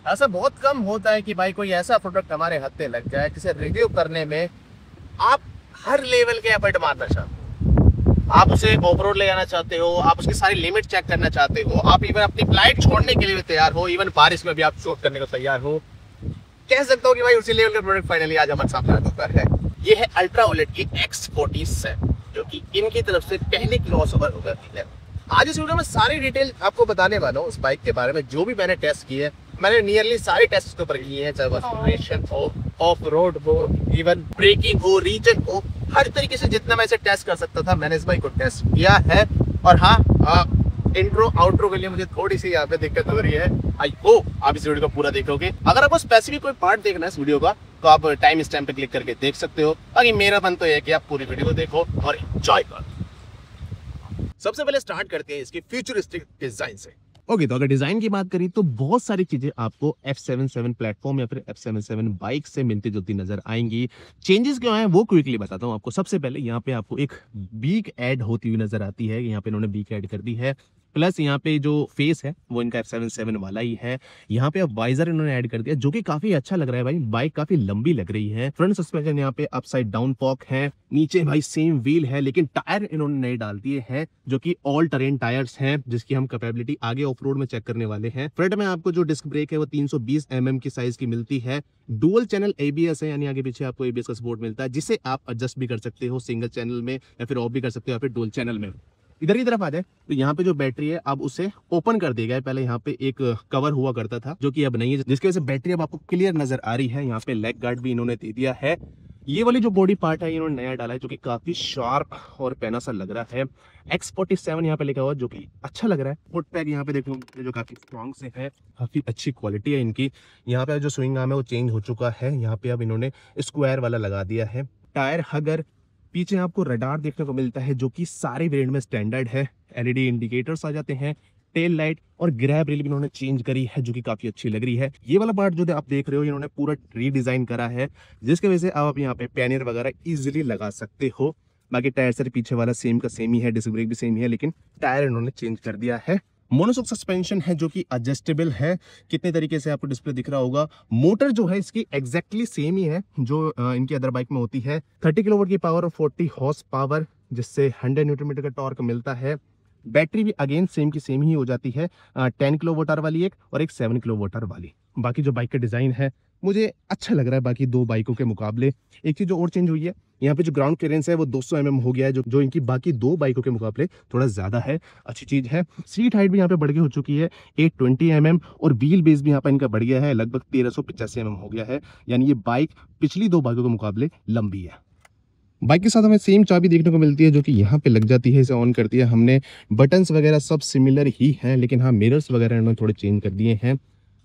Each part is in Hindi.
ऐसा बहुत कम होता है कि भाई कोई ऐसा प्रोडक्ट हमारे हत्थे लग जाए जिसे रिव्यू करने में आप हर लेवल के एफर्ट मारना चाहते हो। आप उसे ऑफ रोड ले जाना चाहते हो, आप उसकी सारी लिमिट चेक करना चाहते हो, आप इवन अपनी फ्लाइट छोड़ने के लिए भी तैयार हो, इवन बारिश में भी आप शूट करने को तैयार हो। कह सकता हूँ कि भाई उसी लेवल का प्रोडक्ट फाइनली आज हमारे सामने आ चुका है। ये है अल्ट्रा ओलेड की X47 जो कि इनकी तरफ से पहली क्रॉसओवर हो गई है। आज इस वीडियो में सारी डिटेल आपको बताने वाला हूँ उस बाइक के बारे में, जो भी मैंने टेस्ट किए हैं। मैंने नियरली सारे टेस्ट उसके ऊपर किए हैं, चाहे वो हो, ऑफ रोड हो, इवन ब्रेकिंग हो, रीजन हो, हर तरीके से जितना मैं इसे टेस्ट कर सकता था मैंने इस बाइक को टेस्ट किया है। और हाँ, इंट्रो आउट्रो के लिए मुझे थोड़ी सी यहाँ पे दिक्कत हो रही है। आई होप आप इस वीडियो को पूरा देखोगे। अगर आपको स्पेसिफिक कोई पार्ट देखना है इस वीडियो का तो आप टाइम स्टैम्प पे क्लिक करके देख सकते हो। बाकी मेरा मन तो है कि आप पूरी वीडियो को देखो और एंजॉय करो। सबसे पहले स्टार्ट करते हैं इसकी फ्यूचरिस्टिक डिजाइन से। ओके, तो अगर डिजाइन की बात करें तो बहुत सारी चीजें आपको F77 प्लेटफॉर्म या फिर F77 बाइक से मिलती जुलती नजर आएंगी। चेंजेस क्या है वो क्विकली बताता हूँ आपको। सबसे पहले यहाँ पे आपको एक बीक ऐड होती हुई नजर आती है, यहाँ पे इन्होंने बीक ऐड कर दी है। प्लस यहाँ पे जो फेस है वो इनका F77 वाला ही है। यहाँ पे अब वाइजर इन्होंने ऐड कर दिया जो कि काफी अच्छा लग रहा है भाई, बाइक काफी लंबी लग रही है। फ्रंट सस्पेंशन यहाँ पे अपसाइड डाउन फॉक है, नीचे भाई सेम व्हील है, लेकिन टायर इन्होंने नए डाल दिए हैं जो कि ऑल टेरेन टायर्स हैं, जिसकी हम कैपेबिलिटी आगे ऑफ रोड में चेक करने वाले हैं। फ्रंट में आपको जो डिस्क ब्रेक है वो 320 mm की साइज की मिलती है। डुअल चैनल ABS है, यानी आगे पीछे आपको ABS का सपोर्ट मिलता है, जिसे आप एडजस्ट भी कर सकते हो सिंगल चैनल में या फिर ऑफ भी कर सकते हो या फिर डुअल चैनल में। इधर की तरफ आ जाए तो यहाँ पे जो बैटरी है अब उसे ओपन कर दिया गया। पहले यहाँ पे एक कवर हुआ करता था जो कि अब नहीं है, जिसकी वजह से बैटरी अब आपको क्लियर नजर आ रही है। यहाँ पे लेग गार्ड भी इन्होंने दे दिया है। ये वाली जो बॉडी पार्ट है इन्होंने नया डाला है जो कि काफी शार्प और पैना सा लग रहा है। X47 यहाँ पे लिखा हुआ जो कि अच्छा लग रहा है। फुट पैक यहाँ पे देखो जो काफी स्ट्रॉन्ग से है, काफी अच्छी क्वालिटी है इनकी। यहाँ पे जो स्विंग आर्म है वो चेंज हो चुका है, यहाँ पे अब इन्होंने स्क्वायर वाला लगा दिया है। टायर हगर, पीछे आपको रडार देखने को मिलता है जो कि सारे वेरिएंट में स्टैंडर्ड है। LED इंडिकेटर्स आ जाते हैं, टेल लाइट और ग्रैब रेल भी इन्होंने चेंज करी है जो कि काफी अच्छी लग रही है। ये वाला पार्ट जो आप देख रहे हो इन्होंने पूरा रीडिजाइन करा है, जिसकी वजह से आप यहाँ पे पैनियर वगैरह इजीली लगा सकते हो। बाकी टायर से पीछे वाला सेम का सेम ही है, डिस्क ब्रेक भी सेम ही है, लेकिन टायर इन्होंने चेंज कर दिया है। मोनोशॉक सस्पेंशन है जो कि एडजस्टेबल है, कितने तरीके से आपको डिस्प्ले दिख रहा होगा। मोटर जो है इसकी एग्जैक्टली सेम ही है जो इनकी अदर बाइक में होती है। 30 किलोवाट की पावर और 40 हॉर्स पावर, जिससे 100 न्यूटन मीटर का टॉर्क मिलता है। बैटरी भी अगेन सेम की सेम ही हो जाती है, 10 किलोवाट आवर वाली एक और एक 7 किलोवाट आवर वाली। बाकी जो बाइक का डिजाइन है मुझे अच्छा लग रहा है बाकी दो बाइकों के मुकाबले। एक चीज जो और चेंज हुई है, यहाँ पे जो ग्राउंड क्लियरेंस है वो 200 mm हो गया है, जो इनकी बाकी दो बाइकों के मुकाबले थोड़ा ज्यादा है, अच्छी चीज है। सीट हाइट भी यहाँ पे बढ़ के हो चुकी है 820 mm और व्हील बेस भी यहाँ पे इनका बढ़ गया है, लगभग 1385 mm हो गया है। यानी ये बाइक पिछली दो बाइकों के मुकाबले लंबी है। बाइक के साथ हमें सेम चाबी देखने को मिलती है जो कि यहाँ पे लग जाती है, इसे ऑन करती है हमने। बटन्स वगैरह सब सिमिलर ही हैं, लेकिन हाँ मिरर्स वगैरह इन्होंने थोड़े चेंज कर दिए हैं।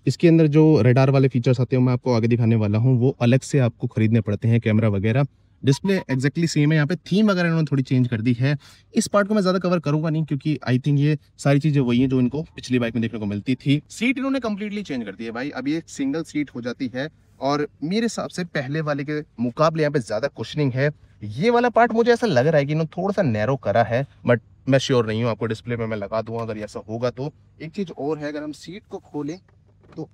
इसके अंदर जो रडार वाले फीचर्स आते हैं मैं आपको आगे दिखाने वाला हूँ, वो अलग से आपको खरीदने पड़ते हैं, कैमरा वगैरह। डिस्प्ले एक्जैक्टली सेम है, यहाँ पे थीम वगैरह इन्होंने थोड़ी चेंज कर दी है। इस पार्ट को मैं ज्यादा कवर करूंगा नहीं क्योंकि आई थिंक ये सारी चीजें वही हैं जो इनको पिछली बाइक में देखने को मिलती थी। सीट इन्होंने कंप्लीटली चेंज कर दी है भाई, अब ये सिंगल सीट हो जाती है और मेरे हिसाब से पहले वाले के मुकाबले यहाँ पे ज्यादा कुशनिंग है। ये वाला पार्ट मुझे ऐसा लग रहा है कि इन्होंने थोड़ा सा नैरो करा है, बट मैं श्योर नहीं हूँ, आपको डिस्प्ले में मैं लगा दूंगा अगर ऐसा होगा तो। एक चीज और है, अगर हम सीट को खोलें तो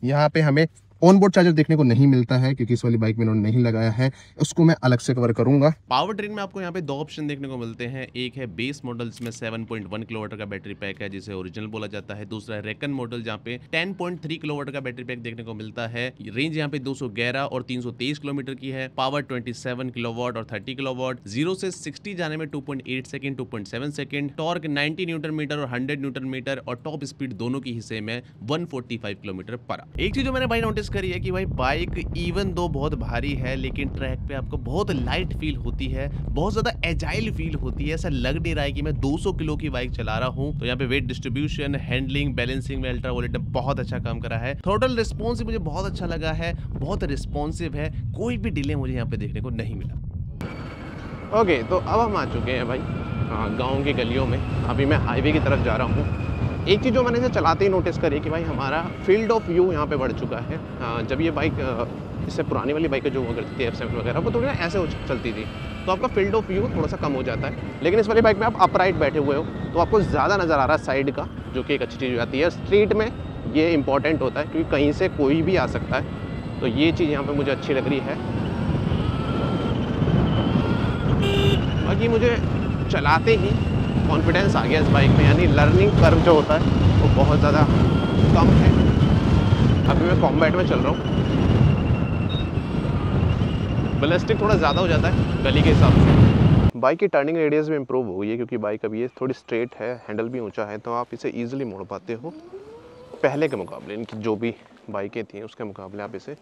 यहाँ पे हमें ऑन बोर्ड चार्जर देखने को नहीं मिलता है क्योंकि इस वाली बाइक में इन्होंने नहीं लगाया है, उसको मैं अलग से कवर करूंगा। पावर ट्रेन में आपको यहाँ पे दो ऑप्शन देखने को मिलते हैं। एक है बेस मॉडल जिसमें 7.1 किलोवाट का बैटरी पैक है जिसे ओरिजिनल बोला जाता है। दूसरा है रेकन मॉडल जहाँ पे 10.3 किलोवाट का बैटरी पैक देखने को मिलता है। रेंज यहाँ पे 211 और 323 किलोमीटर की है। पावर 27 किलोवाट और 30 किलोवाट। 0 से 60 जाने में 2.8 second 2.7 second. Torque 90 newton metre और 100 न्यूटन मीटर और टॉप स्पीड दोनों की हिस्से में 145 किलोमीटर पर। एक चीज जो मैंने भाई नोटिस करी है कि भाई बाइक इवन दो बहुत भारी है लेकिन ट्रैक पे आपको बहुत लाइट फील होती है, बहुत ज्यादा एजाइल फील होती है। ऐसा लग नहीं रहा है कि मैं 200 किलो की बाइक चला रहा हूं। तो यहाँ पे वेट डिस्ट्रीब्यूशन, हैंडलिंग, बैलेंसिंग में अल्ट्रा वॉलेट ने बहुत अच्छा काम करा है। थ्रॉटल रिस्पॉन्स मुझे बहुत अच्छा लगा है, बहुत रिस्पॉन्सिव है, कोई भी डिले मुझे यहाँ पे देखने को नहीं मिला। ओके, तो अब हम आ चुके हैं भाई गाँव की गलियों में। अभी मैं हाईवे की तरफ जा रहा हूँ। एक चीज़ जो मैंने इसे चलाते ही नोटिस करी कि भाई हमारा फील्ड ऑफ व्यू यहाँ पे बढ़ चुका है। जब ये बाइक इससे पुरानी वाली बाइकें जो हुआ करती थी F7 वगैरह, वो थोड़ी ना ऐसे चलती थी तो आपका फील्ड ऑफ व्यू थोड़ा सा कम हो जाता है। लेकिन इस वाली बाइक में आप अपराइट बैठे हुए हो तो आपको ज़्यादा नज़र आ रहा है साइड का, जो कि एक अच्छी चीज़ हो जाती है। स्ट्रीट में ये इम्पॉर्टेंट होता है क्योंकि कहीं से कोई भी आ सकता है, तो ये चीज़ यहाँ पे मुझे अच्छी लग रही है। बाकी मुझे चलाते ही कॉन्फिडेंस आ गया इस बाइक में, यानी लर्निंग कर्व जो होता है वो बहुत ज़्यादा कम है। अभी मैं कॉम्बैट में चल रहा हूँ, बैलिस्टिक थोड़ा ज़्यादा हो जाता है गली के हिसाब से। बाइक की टर्निंग रेडियस भी इम्प्रूव हो गई है क्योंकि बाइक अभी ये थोड़ी स्ट्रेट है, हैंडल भी ऊंचा है, तो आप इसे ईजिली मोड़ पाते हो पहले के मुकाबले। इनकी जो भी बाइकें थी उसके मुकाबले आप इसे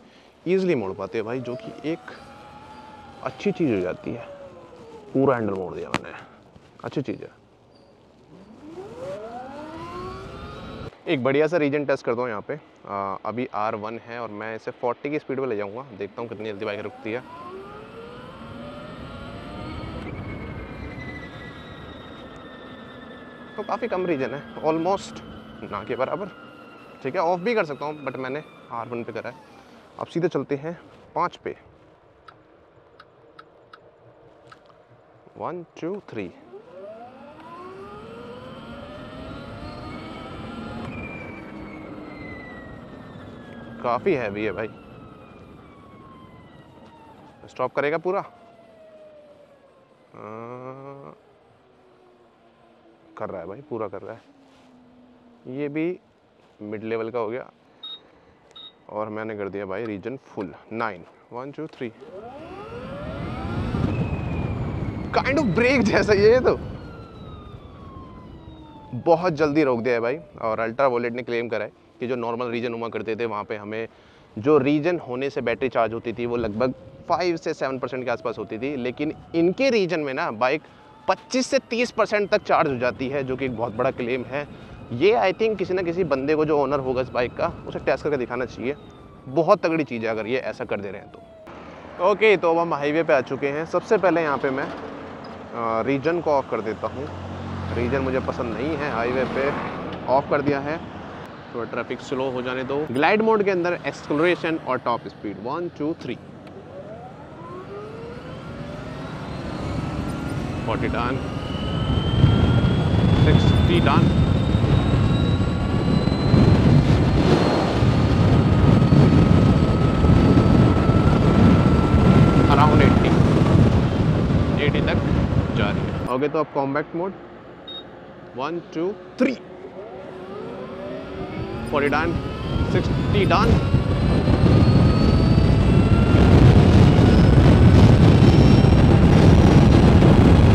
ईजिली मोड़ पाते हो भाई, जो कि एक अच्छी चीज़ हो जाती है। पूरा हैंडल मोड़ दिया मैंने, अच्छी चीज़ है। एक बढ़िया सा रीजन टेस्ट करता हूँ यहाँ पे। अभी R1 है और मैं इसे 40 की स्पीड पे ले जाऊँगा, देखता हूँ कितनी जल्दी बाइक रुकती है। तो काफ़ी कम रीजन है, ऑलमोस्ट ना के बराबर। ठीक है, ऑफ भी कर सकता हूँ बट मैंने R1 पे करा है। अब सीधे चलते हैं 5 पे। 1 2 3। काफ़ी हैवी है भाई। स्टॉप करेगा पूरा? कर रहा है भाई, पूरा कर रहा है। ये भी मिड लेवल का हो गया और मैंने कर दिया भाई reason full 9। 1 2 3। Kind of break जैसा ये तो बहुत जल्दी रोक दिया है भाई। और अल्ट्रा वॉलेट ने क्लेम करा है कि जो नॉर्मल रीजन हुआ करते थे वहाँ पे हमें जो रीजन होने से बैटरी चार्ज होती थी वो लगभग 5 से 7% के आसपास होती थी, लेकिन इनके रीजन में ना बाइक 25 से 30% तक चार्ज हो जाती है, जो कि एक बहुत बड़ा क्लेम है। ये आई थिंक किसी ना किसी बंदे को जो ओनर होगा इस बाइक का उसे टेस्ट करके दिखाना चाहिए। बहुत तगड़ी चीज़ है अगर ये ऐसा कर दे रहे हैं तो। ओके, तो अब हम हाईवे पे आ चुके हैं। सबसे पहले यहाँ पे मैं रीजन को ऑफ कर देता हूँ। रीजन मुझे पसंद नहीं है, हाईवे पे ऑफ कर दिया है। तो ट्रैफिक स्लो हो जाने दो। ग्लाइड मोड के अंदर एक्सेलरेशन और top speed 1 2 3। 40 done, 60 done, around 80 तक जा रही है। ओके, तो अब combat mode 1 2 3। 40 done, 60 done,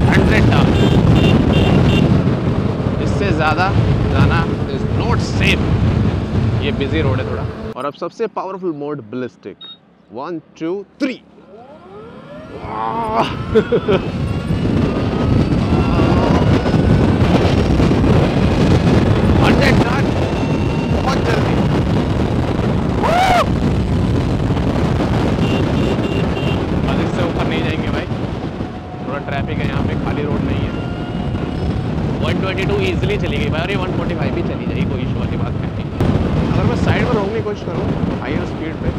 100 done. इससे ज़्यादा जाना इज नॉट सेफ, ये बिजी रोड है थोड़ा। और अब सबसे पावरफुल मोड बैलिस्टिक 1 2 3। ट्रैफिक है यहाँ पे, खाली रोड नहीं है। 122 ईजिली चली गई भाई, और ये 145 भी चली जाएगी, कोई इशू वाली बात नहीं। अगर मैं साइड में रोकने की कोशिश करूँ हायर स्पीड पे।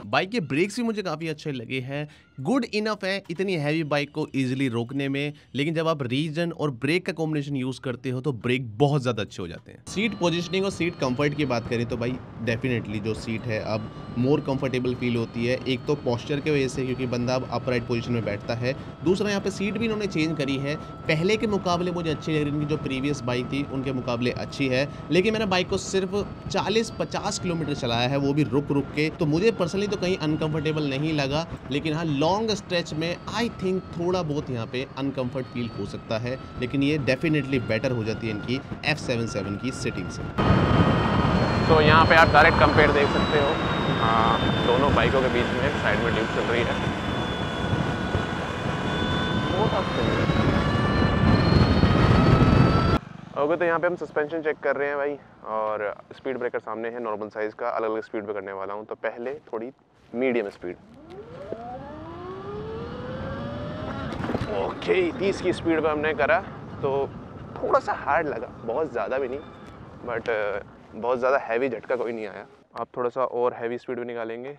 बाइक के ब्रेक्स भी मुझे काफ़ी अच्छे लगे हैं, गुड इनफ है इतनी हैवी बाइक को इजीली रोकने में, लेकिन जब आप रीजन और ब्रेक का कॉम्बिनेशन यूज़ करते हो तो ब्रेक बहुत ज़्यादा अच्छे हो जाते हैं। सीट पोजीशनिंग और सीट कंफर्ट की बात करें तो भाई डेफिनेटली जो सीट है अब मोर कंफर्टेबल फील होती है। एक तो पोस्चर के वजह से, क्योंकि बंदा अब अपराइट पोजीशन में बैठता है। दूसरा यहाँ पे सीट भी इन्होंने चेंज करी है, पहले के मुकाबले मुझे अच्छी लग रही है। इनकी जो प्रीवियस बाइक थी उनके मुकाबले अच्छी है, लेकिन मैंने बाइक को सिर्फ 40-50 किलोमीटर चलाया है, वो भी रुक रुक के, तो मुझे पर्सनली तो कहीं अनकंफर्टेबल नहीं लगा। लेकिन हाँ, लॉन्ग स्ट्रेच में आई थिंक थोड़ा बहुत यहाँ पे अनकंफर्ट फील हो सकता है, लेकिन ये डेफिनेटली बेटर हो जाती है इनकी F77 की सिटिंग से। तो यहाँ पे आप डायरेक्ट कंपेयर देख सकते हो, दोनों बाइकों के बीच में साइड में ड्यूक चल रही है। ओके, तो यहाँ पे हम सस्पेंशन चेक कर रहे हैं भाई, और स्पीड ब्रेकर सामने है नॉर्मल साइज़ का। अलग अलग स्पीड पे करने वाला हूँ, तो पहले थोड़ी मीडियम स्पीड। ओके, 30 की स्पीड पे हमने करा तो थोड़ा सा हार्ड लगा, बहुत ज़्यादा भी नहीं, बट बहुत ज़्यादा हैवी झटका कोई नहीं आया। आप थोड़ा सा और हैवी स्पीड में निकालेंगे,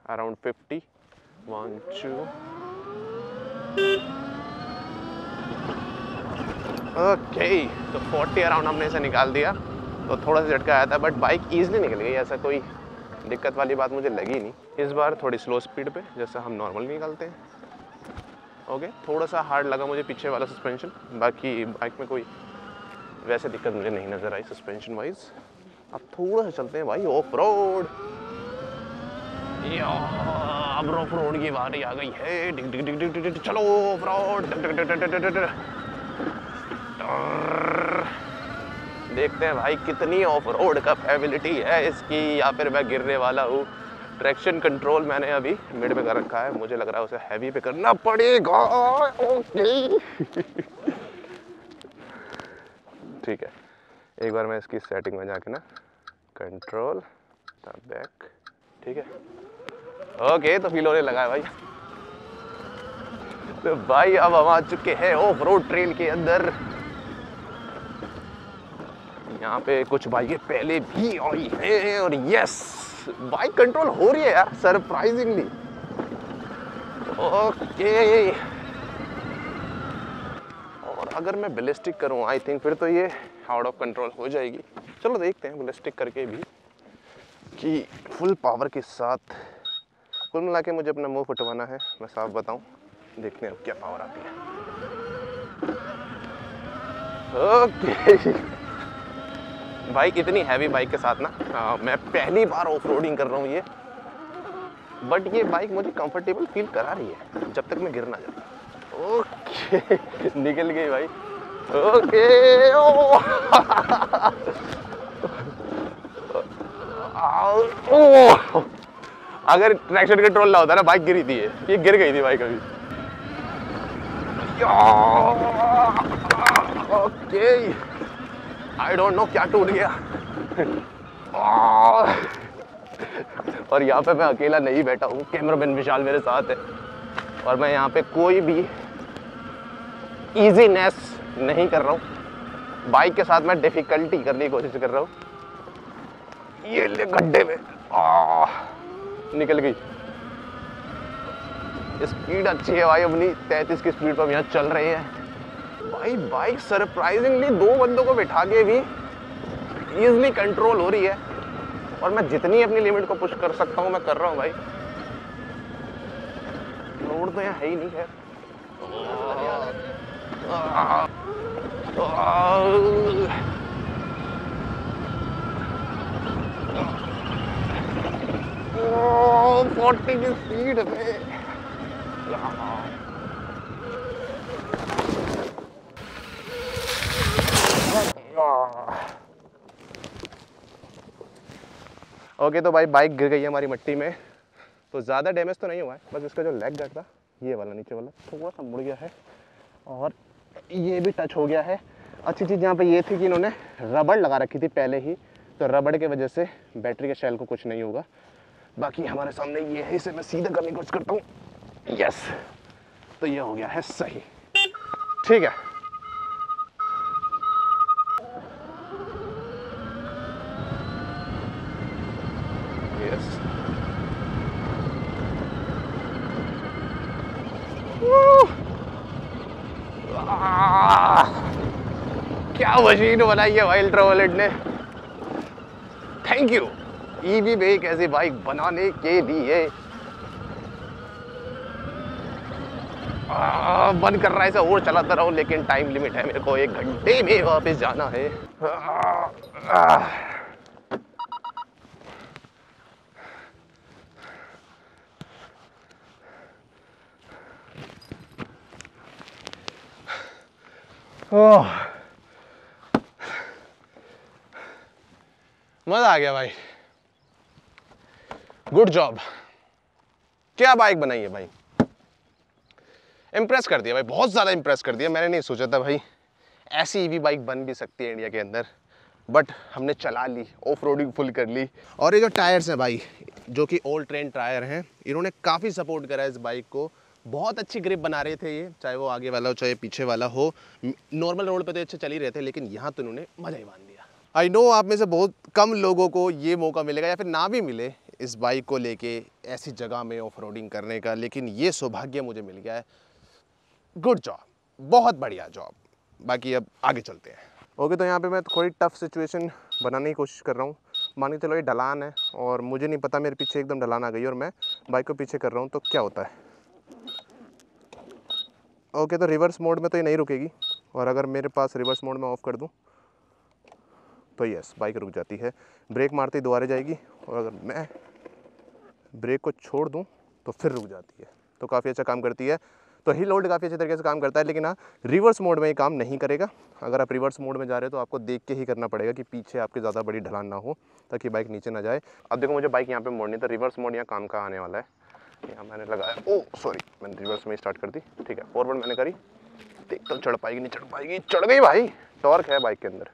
अराउंड 50। 1 2 ओके, तो 40 अराउंड हमने इसे निकाल दिया, तो थोड़ा सा झटका आया था, बट बाइक ईजिली निकल गई, ऐसा कोई दिक्कत वाली बात मुझे लगी नहीं। इस बार थोड़ी स्लो स्पीड पे, जैसा हम नॉर्मल निकालते हैं। ओके, थोड़ा सा हार्ड लगा मुझे पीछे वाला सस्पेंशन, बाकी बाइक में कोई वैसे दिक्कत मुझे नहीं नज़र आई सस्पेंशन वाइज। अब थोड़ा सा चलते हैं भाई ऑफ रोड। अब ऑफ रोड की बारी आ गई है, डिग डिग डिग डिग डिग डिग, चलो ऑफ रोड। देखते हैं भाई कितनी ऑफ रोड का फैसिलिटी है इसकी, या फिर मैं गिरने वाला हूँ। ट्रैक्शन कंट्रोल मैंने अभी मिड पे कर रखा है, मुझे लग रहा है उसे हैवी पे करना पड़ेगा। ओके ठीक है, एक बार मैं इसकी सेटिंग में जाके ना कंट्रोल बैक, ठीक है। ओके, तो फील होने लगा है भाई। तो भाई अब हम आ चुके हैं ऑफ रोड ट्रेल के अंदर। यहाँ पे कुछ बाइकें पहले भी आई हैं और यस, बाइक कंट्रोल हो रही है यार सरप्राइजिंगली। ओके, और अगर मैं बैलिस्टिक करूँ आई थिंक फिर तो ये आउट ऑफ कंट्रोल हो जाएगी। चलो देखते हैं बैलिस्टिक करके भी कि फुल पावर के साथ। कुल मिला के मुझे अपना मुंह फुटवाना है, मैं साफ बताऊं। देखते हैं अब क्या पावर आती है। ओके भाई, इतनी हैवी बाइक के साथ ना मैं पहली बार ऑफ रोडिंग कर रहा हूँ ये, बट ये बाइक मुझे कंफर्टेबल फील करा रही है जब तक मैं गिर ना जाऊँ। ओके निकल गई भाई। ओके ओ अगर ट्रैक्शन कंट्रोल ना होता ना बाइक गिरी थी, ये गिर गई थी बाइक अभी। ओके, आई डोंट नो क्या टूट गया। और यहाँ पे मैं अकेला नहीं बैठा हूँ, कैमरामैन विशाल मेरे साथ है, और मैं यहाँ पे कोई भी इजीनेस नहीं कर रहा हूँ। बाइक के साथ मैं डिफिकल्टी करने की कोशिश कर रहा हूँ। ये ले गड्ढे में निकल गई। स्पीड अच्छी है भाई अपनी, 33 की स्पीड पर हम यहाँ चल रहे हैं। भाई बाइक सरप्राइजिंगली 2 बंदों को बिठा के भी इजीली कंट्रोल हो रही है, और मैं जितनी अपनी लिमिट को पुश कर सकता हूँ मैं कर रहा हूँ भाई। रोड तो यहाँ है ही नहीं है। ओ 40 की स्पीड में ओके, तो भाई बाइक गिर गई है हमारी मिट्टी में। तो ज़्यादा डैमेज तो नहीं हुआ है, बस इसका जो लेग गार्ड था ये वाला नीचे वाला थोड़ा सा मुड़ गया है, और ये भी टच हो गया है। अच्छी चीज़ यहाँ पे ये थी कि इन्होंने रबड़ लगा रखी थी पहले ही, तो रबड़ के वजह से बैटरी के शेल को कुछ नहीं होगा। बाकी हमारे सामने ये है, इसे मैं सीधा करने की कोशिश करता हूँ। यस, तो ये हो गया है सही, ठीक है। यस, क्या मशीन बनाई है भाई अल्ट्रावॉयलेट ने। थैंक यू ईवी में एक ऐसी बाइक बनाने के लिए। मन कर रहा है इसे और चलाता रहूं, लेकिन टाइम लिमिट है, मेरे को 1 घंटे में वापस जाना है। मजा आ गया भाई, गुड जॉब। क्या बाइक बनाई है भाई, इम्प्रेस कर दिया भाई, बहुत ज़्यादा इम्प्रेस कर दिया। मैंने नहीं सोचा था भाई ऐसी ईवी बाइक बन भी सकती है इंडिया के अंदर, बट हमने चला ली, ऑफ रोडिंग फुल कर ली। और ये जो टायर्स हैं भाई, जो कि ओल्ड ट्रेंड टायर हैं, इन्होंने काफ़ी सपोर्ट करा इस बाइक को। बहुत अच्छी ग्रिप बना रहे थे ये, चाहे वो आगे वाला हो चाहे पीछे वाला हो। नॉर्मल रोड पे तो अच्छे चल ही रहे थे, लेकिन यहाँ तो इन्होंने मज़ा ही बांध दिया। आई नो आप में से बहुत कम लोगों को ये मौका मिलेगा, या फिर ना भी मिले, इस बाइक को लेके ऐसी जगह में ऑफ रोडिंग करने का, लेकिन ये सौभाग्य मुझे मिल गया है। गुड जॉब, बहुत बढ़िया जॉब। बाकी अब आगे चलते हैं। ओके, तो यहाँ पे मैं थोड़ी टफ सिचुएशन बनाने की कोशिश कर रहा हूँ। मान के चलो ये ढलान है और मुझे नहीं पता मेरे पीछे एकदम ढलान आ गई और मैं बाइक को पीछे कर रहा हूँ, तो क्या होता है। ओके, तो रिवर्स मोड में तो ये नहीं रुकेगी, और अगर मेरे पास रिवर्स मोड में ऑफ कर दूँ तो यस, बाइक रुक जाती है। ब्रेक मारते ही दोबारा जाएगी, और अगर मैं ब्रेक को छोड़ दूँ तो फिर रुक जाती है। तो काफ़ी अच्छा काम करती है। तो हिल होल्ड काफ़ी अच्छे तरीके से काम करता है, लेकिन हाँ, रिवर्स मोड में ये काम नहीं करेगा। अगर आप रिवर्स मोड में जा रहे हो तो आपको देख के ही करना पड़ेगा कि पीछे आपके ज़्यादा बड़ी ढलान ना हो, ताकि बाइक नीचे ना जाए। अब देखो, मुझे बाइक यहाँ पे मोड़नी, तो रिवर्स मोड यहाँ काम का आने वाला है। यहाँ मैंने लगाया, ओ सॉरी, मैंने रिवर्स में स्टार्ट कर दी। ठीक है, फॉरवर्ड मैंने करी, देख तो चढ़ पाएगी नहीं चढ़ पाएगी, चढ़ गई भाई, टॉर्क है बाइक के अंदर।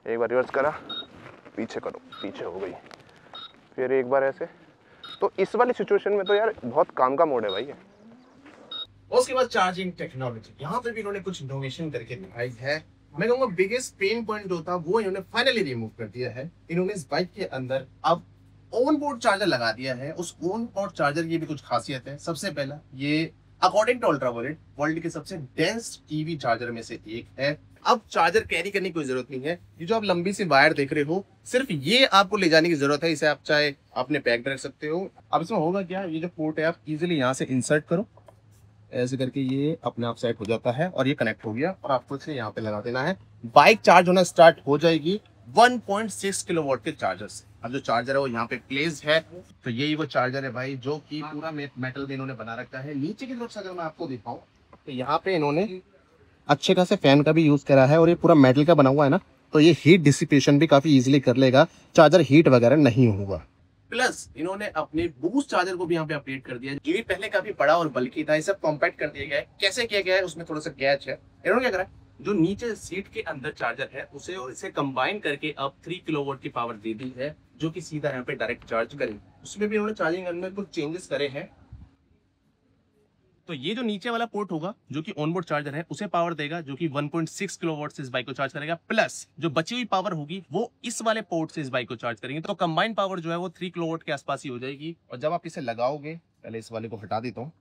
एक बार रिवर्स करा, पीछे करो, पीछे हो गई, फिर एक बार ऐसे। तो इस वाली सिचुएशन में तो यार बहुत काम का मोड है भाई। उसके बाद चार्जिंग टेक्नोलॉजी, यहाँ पे भी इन्होंने कुछ इनोवेशन करके दिखाई है। मैं कहूँगा बिगेस्ट पेन पॉइंट जो था वो इन्होंने फाइनली रिमूव कर दिया है। इन्होंने इस बाइक के अंदर अब ऑन बोर्ड चार्जर लगा दिया है। उस ऑन बोर्ड चार्जर की भी कुछ खासियत है। सबसे पहला, ये अकॉर्डिंग टू अल्ट्रावॉयलेट वर्ल्ड के सबसे डेंस टीवी चार्जर में से एक है। अब चार्जर कैरी करने की कोई जरूरत नहीं है। ये जो आप लंबी सी वायर देख रहे हो, सिर्फ ये आपको ले जाने की जरूरत है। इसे आप चाहे अपने बैग में रख सकते हो। अब इसमें होगा क्या, ये जो पोर्ट है आप इजिली यहाँ से इंसर्ट करो, ऐसे करके ये अपने आप सेट हो जाता है और ये कनेक्ट हो गया, और आपको इसे यहाँ पे लगा देना है। बाइक चार्ज होना स्टार्ट हो जाएगी 1.6 किलोवाट के चार्जर से। अब जो चार्जर है वो यहाँ पे प्लेस्ड है, तो यही वो चार्जर है भाई, जो कि पूरा मेटल में इन्होंने बना रखा है। नीचे की तरफ से अगर मैं आपको दिखाऊं तो यहाँ पे इन्होंने अच्छे खासे फैन का भी यूज करा है, और ये पूरा मेटल का बना हुआ है ना, तो ये हीट डिसिपेशन भी काफी इजीली कर लेगा, चार्जर हीट वगैरह नहीं होगा। प्लस इन्होंने अपने बूस्ट चार्जर को भी यहाँ पे अपडेट कर दिया। ये पहले काफी बड़ा और बल्कि था, इसे कॉम्पैक्ट कर दिया गया है। कैसे किया गया है, उसमें थोड़ा सा कैच है। इन्होंने क्या करा है, जो नीचे सीट के अंदर चार्जर है उसे और इसे कंबाइन करके अब 3 किलोवाट की पावर दे दी है, जो कि सीधा यहाँ पे डायरेक्ट चार्ज करेगी। उसमें भी इन्होंने चार्जिंग में कुछ चेंजेस करे हैं। तो ये जो नीचे वाला पोर्ट होगा, जो कि ऑनबोर्ड चार्जर है, उसे पावर देगा, जो कि 1.6 किलोवाट से इस बाइक को चार्ज करेगा। प्लस जो बची हुई पावर होगी वो इस वाले पोर्ट से इस बाइक को चार्ज करेंगे। तो कंबाइंड पावर जो है वो 3 किलोवाट के आसपास ही हो जाएगी। और जब आप इसे लगाओगे, पहले इस वाले को हटा देता हूँ,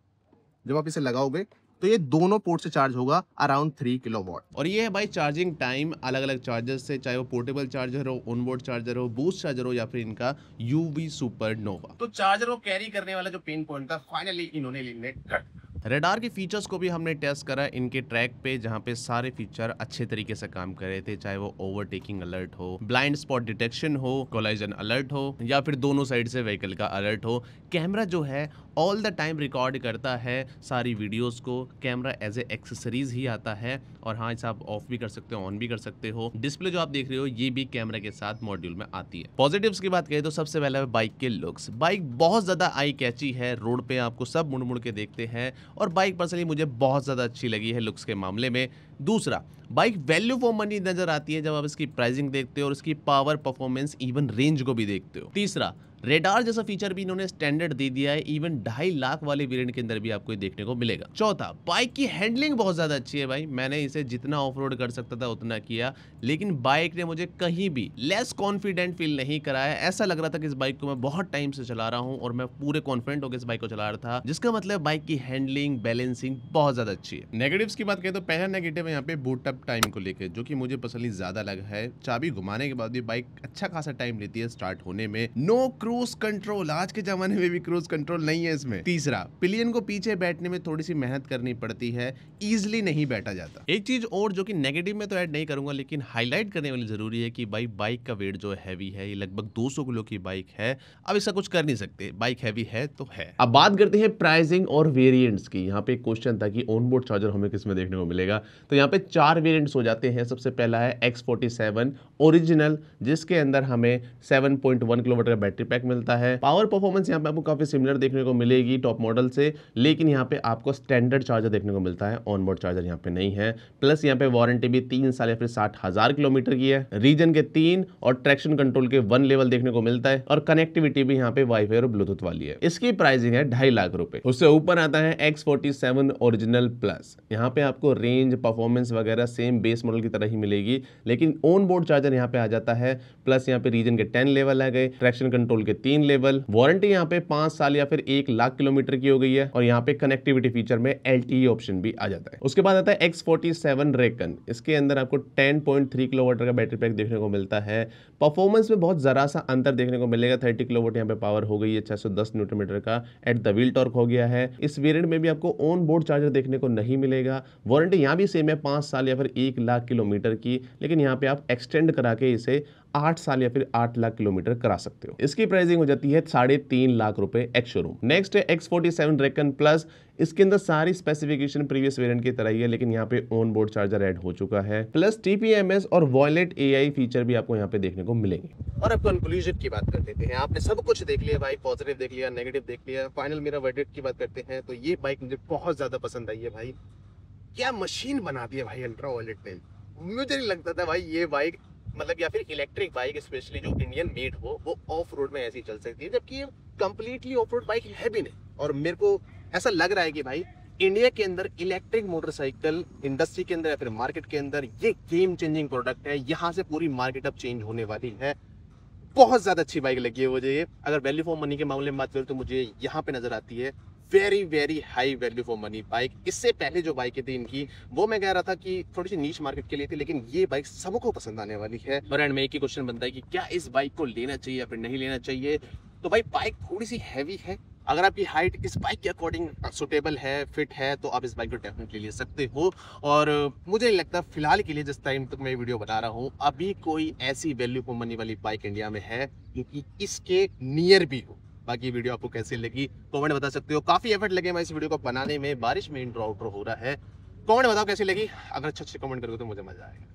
जब आप इसे लगाओगे तो ये दोनों पोर्ट से चार्ज होगा अराउंड 3 किलोवाट। और ये है भाई चार्जिंग टाइम अलग अलग चार्जर से, चाहे वो पोर्टेबल चार्जर हो, ऑनबोर्ड चार्जर हो, बूस्ट चार्जर हो, या फिर इनका यूवी सुपर नोवा। तो चार्जर को कैरी करने वाला जो पेन पॉइंट था, फाइनली इन्होंने एलिमिनेट कर। रडार के फीचर्स को भी हमने टेस्ट करा इनके ट्रैक पे, जहाँ पे सारे फीचर अच्छे तरीके से काम कर रहे थे, चाहे वो ओवरटेकिंग अलर्ट हो, ब्लाइंड स्पॉट डिटेक्शन हो, कोलाइजन अलर्ट हो, या फिर दोनों साइड से व्हीकल का अलर्ट हो। कैमरा जो है ऑल द टाइम रिकॉर्ड करता है सारी वीडियोस को। कैमरा एज ए एक्सेसरीज ही आता है, और हाँ, इसे आप ऑफ भी कर सकते हो, ऑन भी कर सकते हो। डिस्प्ले जो आप देख रहे हो ये भी कैमरा के साथ मॉड्यूल में आती है। पॉजिटिव्स की बात करें तो सबसे पहला है बाइक के लुक्स। बाइक बहुत ज्यादा आई कैची है, रोड पे आपको सब मुड़ मुड़ के देखते हैं, और बाइक पर्सनली मुझे बहुत ज्यादा अच्छी लगी है लुक्स के मामले में। दूसरा, बाइक वैल्यू फॉर मनी नजर आती है जब आप इसकी प्राइसिंग देखते हो और इसकी पावर, परफॉर्मेंस, इवन रेंज को भी देखते हो। तीसरा, रेडार जैसा फीचर भी इन्होंने स्टैंडर्ड दे दिया है, इवन 2.5 लाख वाले वेरिएंट के अंदर भी आपको ये देखने को मिलेगा। चौथा, बाइक की हैंडलिंग बहुत ज्यादा अच्छी है भाई। मैंने इसे जितना ऑफ रोड कर सकता था उतना किया, लेकिन बाइक ने मुझे कहीं भी लेस कॉन्फिडेंट फील नहीं कराया। ऐसा लग रहा था कि इस बाइक को मैं बहुत टाइम से चला रहा हूं और मैं पूरे कॉन्फिडेंट होकर इस बाइक को चला रहा था, जिसका मतलब बाइक की हैंडलिंग, बैलेंसिंग बहुत ज्यादा अच्छी है। नेगेटिव्स की बात करें तो पहला नेगेटिव है यहाँ पे बूट अप टाइम को लेकर, जो कि मुझे पर्सनली ज्यादा लगा है। चाबी घुमाने के बाद भी बाइक अच्छा खासा टाइम लेती है स्टार्ट होने में। नो क्रूज कंट्रोल, आज के जमाने में भी क्रूज कंट्रोल नहीं है इसमें। तीसरा, पिलियन को पीछे बैठने में थोड़ी सी मेहनत करनी पड़ती है, इजिली नहीं बैठा जाता। एक चीज और जो कि नेगेटिव में तो ऐड नहीं करूंगा, लेकिन हाईलाइट करने वाली जरूरी है कि भाई बाइक का वेट जो हैवी है, ये लगभग 200 किलो की बाइक है। अब इसका कुछ कर नहीं सकते, बाइक हैवी है तो है। अब बात करते हैं प्राइसिंग और वेरिएंट्स की। यहाँ पे एक क्वेश्चन था कि ऑनबोर्ड चार्जर हमें किस में देखने को मिलेगा, तो यहाँ पे 4 वेरिएंट्स हो जाते हैं। सबसे पहला है X47 ओरिजिनल, जिसके अंदर हमें 7.1 किलोवाट का बैटरी पैक मिलता है। पावर परफॉर्मेंस यहाँ पे आपको काफी सिमिलर देखने को मिलेगी टॉप मॉडल से, लेकिन यहाँ पे आपको स्टैंडर्ड चार्जर देखने को मिलता है, ऑनबोर्ड चार्जर यहाँ पे नहीं है। प्लस यहाँ पे वारंटी भी 3 साल या फिर 60,000 किलोमीटर की है। रीजन के 3 और ट्रैक्शन कंट्रोल के 1 लेवल देखने को मिलता है, और कनेक्टिविटी भी यहाँ पे वाईफाई और ब्लूटूथ वाली है। इसकी प्राइसिंग है 2.5 लाख रुपए। उससे ऊपर आता है X47 ओरिजिनल प्लस। यहाँ पे आपको रेंज, परफॉर्मेंस, परफॉर्मेंस वगैरह सेम बेस मॉडल की तरह ही मिलेगी, लेकिन ऑन बोर्ड चार्जर यहाँ पे आ जाता है, प्लस यहाँ पे रीजन के 10 लेवल आ गए, ट्रैक्शन कंट्रोल के 3 लेवल, वारंटी यहाँ पे 5 साल या फिर 1 लाख किलोमीटर की हो गई है, और यहाँ पे कनेक्टिविटी फीचर में LTE ऑप्शन भी आ जाता है। उसके बाद आता है X47 रेकन। इसके अंदर आपको 10.3 किलोवाट का बैटरी पैक देखने को मिलता है। परफॉर्मेंस में बहुत जरा सा अंतर देखने को मिलेगा, 30 किलोवाट यहाँ पे पावर हो गई है, 610 न्यूटन मीटर का एट द व्हील टॉर्क हो गया है। इस वेरिएंट में भी आपको ऑन बोर्ड चार्जर देखने को नहीं मिलेगा। वारंटी यहाँ भी सेम है 5 साल या फिर 1 लाख किलोमीटर की, लेकिन यहाँ पे आप एक्सटेंड करा के इसे 8 साल या फिर 8 लाख किलोमीटर करा सकते हो। इसकी प्राइसिंग हो जाती है 3.5 लाख रुपए एक्स शोरूम। नेक्स्ट है X47 रेकन प्लस। इसके अंदर सारी स्पेसिफिकेशन प्रीवियस वेरिएंट की तरह ही है, लेकिन यहाँ पे ऑन बोर्ड चार्जर ऐड हो चुका है, प्लस TPMS और वॉयलेट AI फीचर भी आपको यहाँ पे देखने को मिलेंगे। और अब कंक्लूजन की बात कर लेते हैं। आपने सब कुछ देख लिया भाई, पॉजिटिव देख लिया, नेगेटिव देख लिया, फाइनल मेरा वर्डिक्ट की बात करते हैं। तो ये बाइक मुझे बहुत ज्यादा पसंद आई है भाई। क्या मशीन बना दी है भाई अल्ट्रा वॉयलेट ने। मुझे नहीं लगता था भाई ये बाइक, मतलब या फिर इलेक्ट्रिक बाइक स्पेशली जो इंडियन मेड हो, वो ऑफ रोड में ऐसी चल सकती है, जबकि ये कंप्लीटली ऑफ रोड बाइक है भी नहीं। और मेरे को ऐसा लग रहा है कि भाई इंडिया के अंदर इलेक्ट्रिक मोटरसाइकिल इंडस्ट्री के अंदर या फिर मार्केट के अंदर ये गेम चेंजिंग प्रोडक्ट है। यहाँ से पूरी मार्केट अब चेंज होने वाली है। बहुत ज्यादा अच्छी बाइक लगी है मुझे ये। अगर वैल्यू फॉर मनी के मामले में बात करूँ तो मुझे यहाँ पे नजर आती है very high value for money bike. इससे पहले जो बाइकें थी इनकी, वो मैं कह रहा था कि थोड़ी सी नीश मार्केट के लिए थी, लेकिन ये बाइक सबको पसंद आने वाली है। और एंड में एक ही क्वेश्चन बनता है कि क्या इस बाइक को लेना चाहिए या फिर नहीं लेना चाहिए। तो भाई बाइक थोड़ी सी हैवी है, अगर आपकी हाइट इस बाइक के अकॉर्डिंग सुटेबल है, फिट है, तो आप इस बाइक को डेफिनेटली ले सकते हो। और मुझे नहीं लगता फिलहाल के लिए, जिस टाइम तक मैं वीडियो बना रहा हूँ, अभी कोई ऐसी वैल्यू फॉर मनी वाली बाइक इंडिया में है जो कि इसके नियर भी हो। बाकी वीडियो आपको कैसी लगी कमेंट बता सकते हो। काफी एफर्ट लगे मैं इस वीडियो को बनाने में, बारिश में इंट्रो आउट्रो हो रहा है। कमेंट बताओ कैसी लगी, अगर अच्छे कमेंट करोगे तो मुझे मजा आएगा।